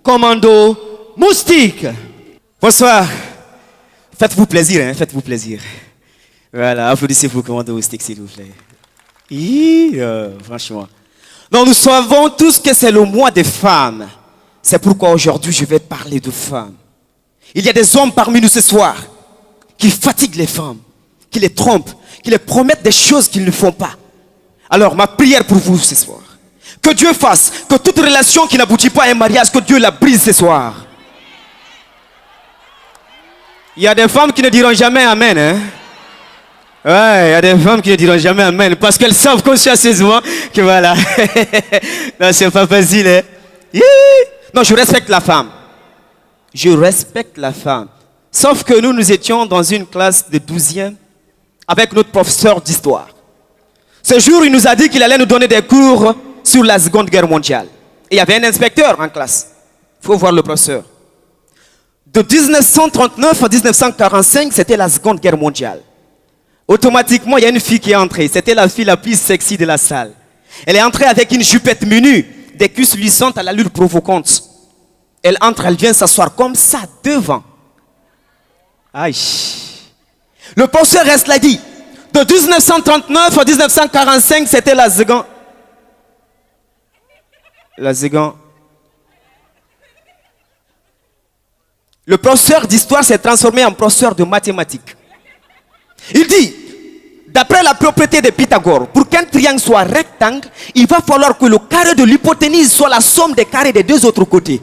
Commando Moustique. Bonsoir. Faites-vous plaisir, hein, faites-vous plaisir. Voilà, applaudissez-vous, Commando Moustique, s'il vous plaît. Franchement. Donc nous savons tous que c'est le mois des femmes. C'est pourquoi aujourd'hui je vais parler de femmes. Il y a des hommes parmi nous ce soir qui fatiguent les femmes, qui les trompent, qui les promettent des choses qu'ils ne font pas. Alors ma prière pour vous ce soir, que Dieu fasse que toute relation qui n'aboutit pas à un mariage, que Dieu la brise ce soir. Il y a des femmes qui ne diront jamais Amen, hein? Ouais, il y a des femmes qui ne diront jamais Amen parce qu'elles savent consciencieusement que voilà. Non, c'est pas facile, hein? Non, je respecte la femme. Je respecte la femme. Sauf que nous étions dans une classe de 12e avec notre professeur d'histoire. Ce jour, il nous a dit qu'il allait nous donner des cours sur la Seconde Guerre mondiale. Et il y avait un inspecteur en classe. Il faut voir le professeur. De 1939 à 1945, c'était la Seconde Guerre mondiale. Automatiquement, il y a une fille qui est entrée. C'était la fille la plus sexy de la salle. Elle est entrée avec une jupette menue, des cuisses lissantes à l'allure provocante. Elle entre, elle vient s'asseoir comme ça, devant. Aïe. Le professeur reste là, dit, de 1939 à 1945, c'était la Seconde. Le professeur d'histoire s'est transformé en professeur de mathématiques. Il dit, d'après la propriété de Pythagore, pour qu'un triangle soit rectangle, il va falloir que le carré de l'hypoténuse soit la somme des carrés des deux autres côtés.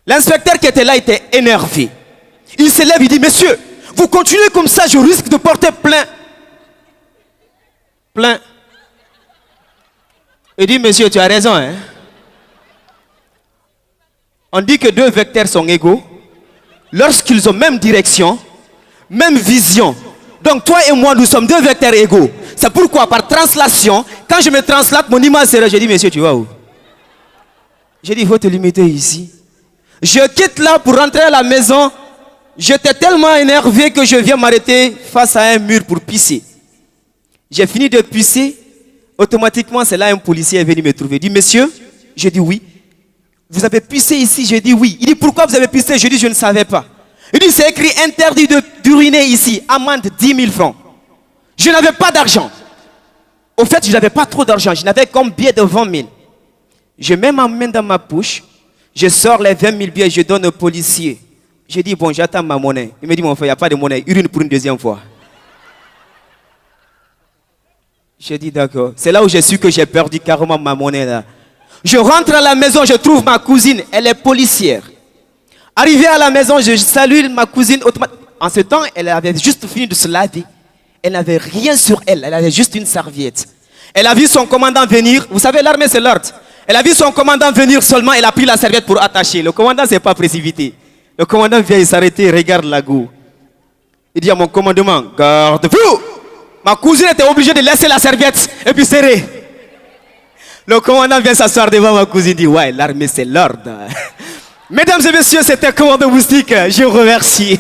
L'inspecteur qui était là était énervé. Il se lève, il dit, messieurs, vous continuez comme ça, je risque de porter plainte. Il dit, monsieur, tu as raison, hein? On dit que deux vecteurs sont égaux lorsqu'ils ont même direction, même vision. Donc toi et moi, nous sommes deux vecteurs égaux. C'est pourquoi par translation, quand je me translate, mon image sera, je dis, monsieur, tu vas où? J'ai dit, il faut te limiter ici. Je quitte là pour rentrer à la maison. J'étais tellement énervé que je viens m'arrêter face à un mur pour pisser. J'ai fini de pisser. Automatiquement, c'est là un policier est venu me trouver. Il dit, monsieur, je dis oui. Vous avez pissé ici? Je dis oui. Il dit, pourquoi vous avez pissé? Je dis, je ne savais pas. Il dit, c'est écrit interdit d'uriner ici, amende 10 000 francs. Je n'avais pas d'argent. Au fait, je n'avais pas trop d'argent. Je n'avais comme billet de 20 000. Je mets ma main dans ma poche. Je sors les 20 000 billets, je donne au policier. Je dis, bon, j'attends ma monnaie. Il me dit, mon frère, il n'y a pas de monnaie. Urine pour une deuxième fois. Je dis, d'accord. C'est là où j'ai su que j'ai perdu carrément ma monnaie là. Je rentre à la maison, je trouve ma cousine. Elle est policière. Arrivé à la maison, je salue ma cousine. En ce temps, elle avait juste fini de se laver. Elle n'avait rien sur elle. Elle avait juste une serviette. Elle a vu son commandant venir. Vous savez, l'armée, c'est l'ordre. Elle a vu son commandant venir seulement. Elle a pris la serviette pour attacher. Le commandant ne s'est pas précipité. Le commandant vient s'arrêter, regarde la goût. Il dit à mon commandement, garde-vous. Ma cousine était obligée de laisser la serviette et puis serrer. Le commandant vient s'asseoir devant ma cousine. Il dit, ouais, l'armée, c'est l'ordre. Mesdames et messieurs, c'était Commando Moustique. Je vous remercie.